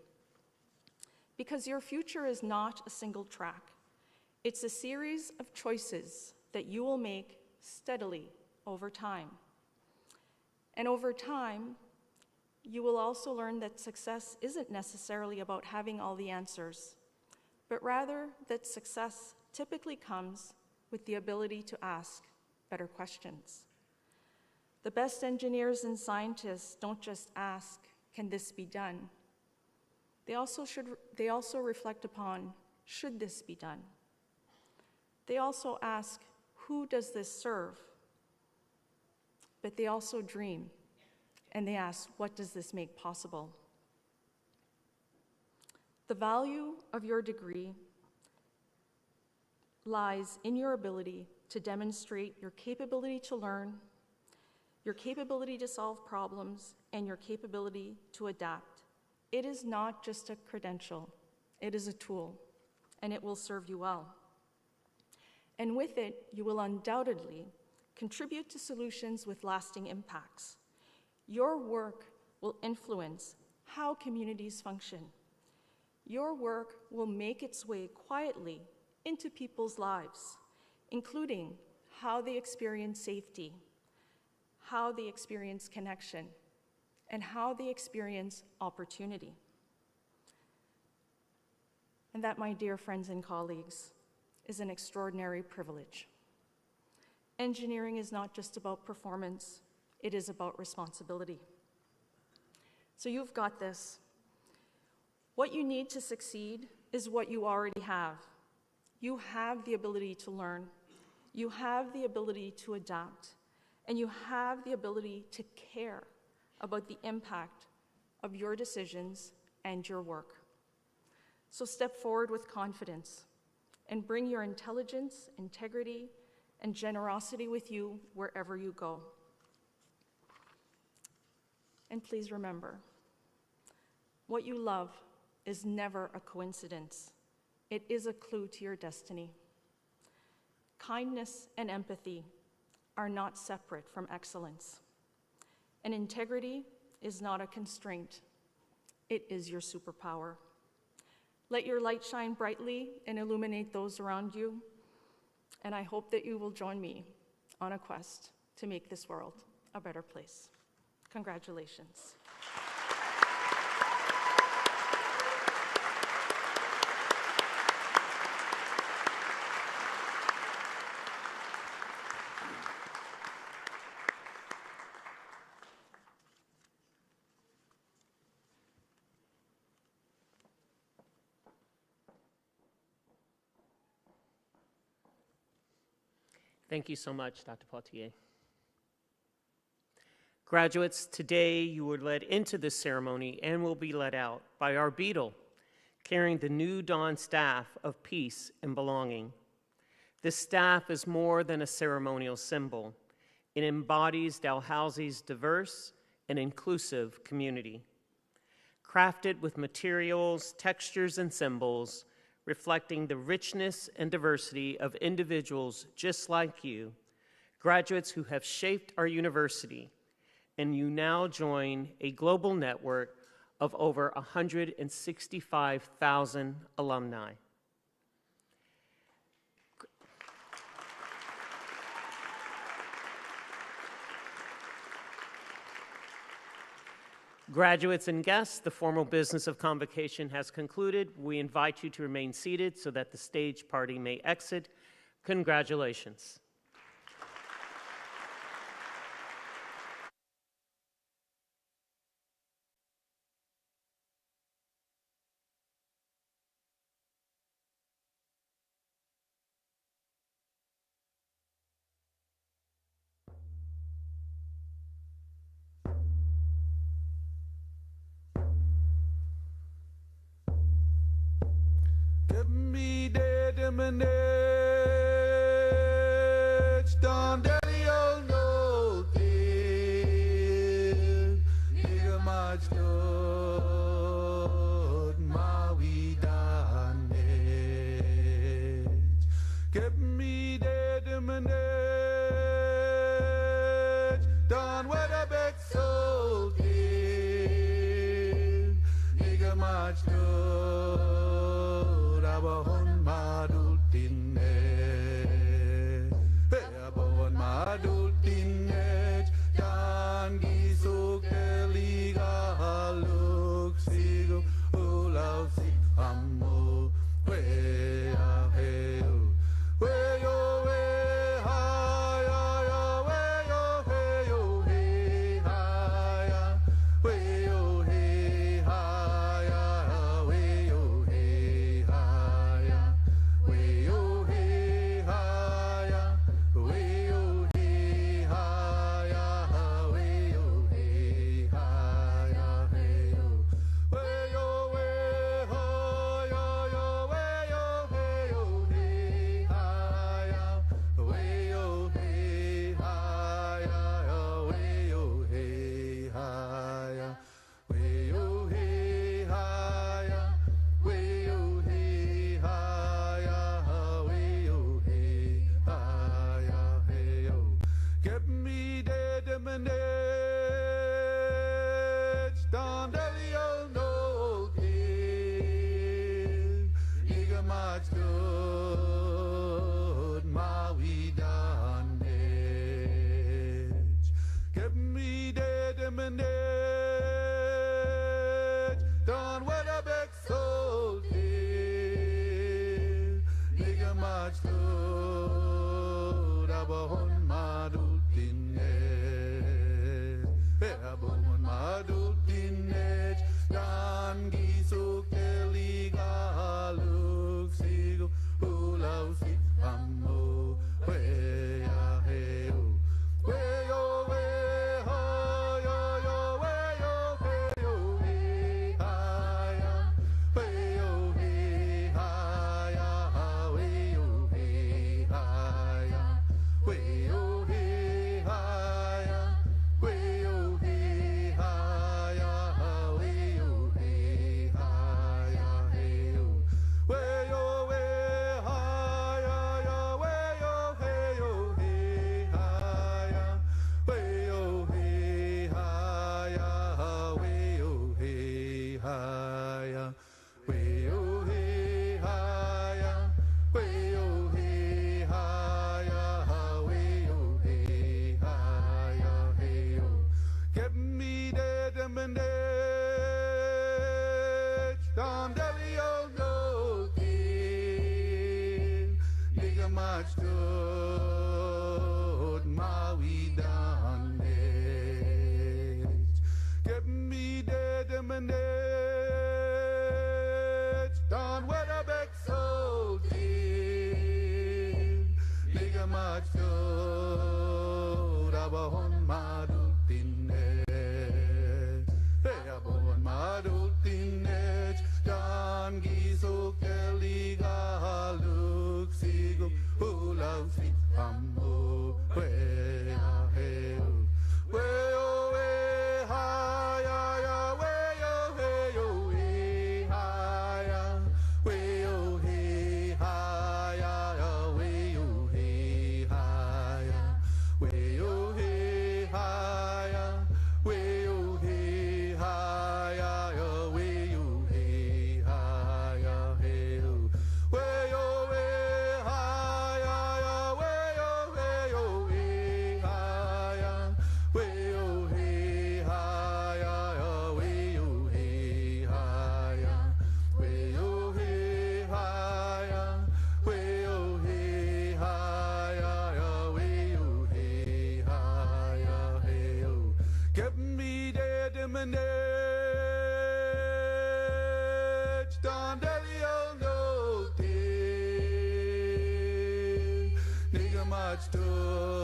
Because your future is not a single track. It's a series of choices that you will make steadily over time. And over time, you will also learn that success isn't necessarily about having all the answers, but rather that success typically comes with the ability to ask better questions. The best engineers and scientists don't just ask, can this be done? They also reflect upon, should this be done? They also ask, who does this serve? But they also dream, and they ask, what does this make possible? The value of your degree lies in your ability to demonstrate your capability to learn, your capability to solve problems, and your capability to adapt. It is not just a credential, it is a tool, and it will serve you well. And with it, you will undoubtedly contribute to solutions with lasting impacts. Your work will influence how communities function. Your work will make its way quietly into people's lives, including how they experience safety, how they experience connection, and how they experience opportunity. And that, my dear friends and colleagues, is an extraordinary privilege. Engineering is not just about performance, it is about responsibility. So you've got this. What you need to succeed is what you already have. You have the ability to learn, you have the ability to adapt, and you have the ability to care about the impact of your decisions and your work. So step forward with confidence and bring your intelligence, integrity, and generosity with you wherever you go. And please remember, what you love is never a coincidence. It is a clue to your destiny. Kindness and empathy are not separate from excellence. And integrity is not a constraint. It is your superpower. Let your light shine brightly and illuminate those around you. And I hope that you will join me on a quest to make this world a better place. Congratulations. Thank you so much, Dr. Poitier. Graduates, today you were led into this ceremony and will be led out by our beadle, carrying the new dawn staff of peace and belonging. This staff is more than a ceremonial symbol. It embodies Dalhousie's diverse and inclusive community. Crafted with materials, textures, and symbols, reflecting the richness and diversity of individuals just like you, graduates who have shaped our university, and you now join a global network of over 165,000 alumni. Graduates and guests, the formal business of Convocation has concluded. We invite you to remain seated so that the stage party may exit. Congratulations. Give me the demonage, don't daddy old no thing. Nigga much good, my we done it. Give me the demonage, don't what a big soul thing. Nigga much good. Abahon madultinet, abahon madultinet, dan gisuk eliga haluk sigu ulau si amo we aheu we yo we ha ya ya we yo he ha ya we yo he ha ya we yo he ha ya we yo he ha ya we yo he ha ya we yo he ha ya he yo we yo we ha ya ya we yo he yo he ha ya we yo he ha ya we yo he ha ya we yo he ha ya we yo he ha ya we yo he ha ya hey yo give me the demonage down the old no king nigga much good my we done it give me the demonage done what a big soul did nigga much good abahon madultinet abahon madultinet dan gisuk eliga haluk sigu ulau si amo we aheu we yo we ha yo yo we yo he yo he ha ya we yo he ha ya we yo he ha ya we yo he ha ya we yo he ha ya we yo he ha ya hey yo we yo we ha ya ya we yo he yo he ha ya we yo he ha ya we yo he ha ya we yo he ha ya we yo he ha ya we yo he ha ya hey yo give me the demonage down the old no king nigga much good my we done it give me the demonage down what a big soul king nigga much good abahon madultinet abahon madultinet dan gisuk eliga haluk sigu ulau si amo we aheu we yo we ha ya ya we yo he yo he ha ya we yo he ha ya we yo he ha ya we yo he much to